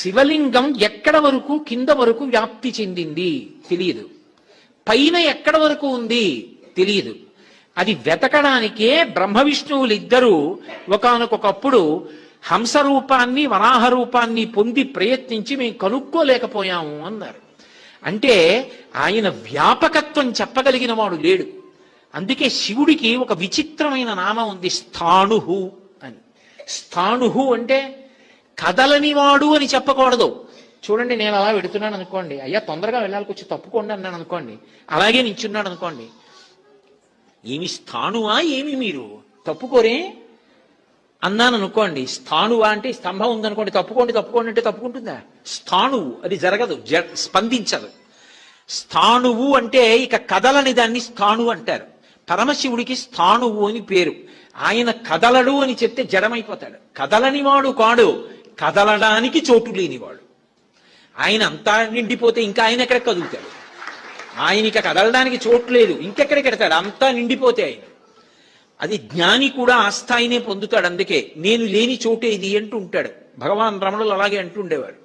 శివలింగం ఎక్కడ వరకు కింద వరకు వ్యాప్తి చెందింది తెలియదు, పైన ఎక్కడ వరకు ఉంది తెలియదు. అది వెతకడానికే బ్రహ్మ విష్ణువులు ఇద్దరూ ఒకానొకప్పుడు హంస రూపాన్ని వరాహ రూపాన్ని పొంది ప్రయత్నించి మేము కనుక్కోలేకపోయాము అన్నారు. అంటే ఆయన వ్యాపకత్వం చెప్పగలిగిన వాడు లేడు. అందుకే శివుడికి ఒక విచిత్రమైన నామం ఉంది, స్థాణుహు అని. స్థాణుహు అంటే కదలనివాడు అని చెప్పకూడదు. చూడండి, నేను అలా వెడుతున్నాను అనుకోండి, అయ్యా తొందరగా వెళ్ళాలి వచ్చి తప్పుకోండి అన్నాను అనుకోండి, అలాగే నించున్నాడు అనుకోండి, ఏమి స్థాణువా ఏమి మీరు తప్పుకోరే అన్నాను అనుకోండి. స్థాణువా అంటే స్తంభం ఉందనుకోండి, తప్పుకోండి తప్పుకోండి అంటే తప్పుకుంటుందా? స్థాణువు అది జరగదు, స్పందించదు. స్థాణువు అంటే ఇక కదలని దాన్ని స్థాణువు అంటారు. పరమశివుడికి స్థాణువు అని పేరు. ఆయన కదలడు అని చెప్తే జడమైపోతాడు. కదలని వాడు కాడు, కదలడానికి చోటు లేనివాడు. ఆయన అంతా నిండిపోతే ఇంకా ఆయన ఎక్కడ కదులుతాడు? ఆయన ఇక కదలడానికి చోటు లేదు, ఇంకెక్కడికి ఎడతాడు? అంతా నిండిపోతే ఆయన. అది జ్ఞాని కూడా ఆ స్థాయినే పొందుతాడు. అందుకే నేను లేని చోటే ఇది అంటూ ఉంటాడు. భగవాన్ రమణులు అలాగే అంటుండేవాడు.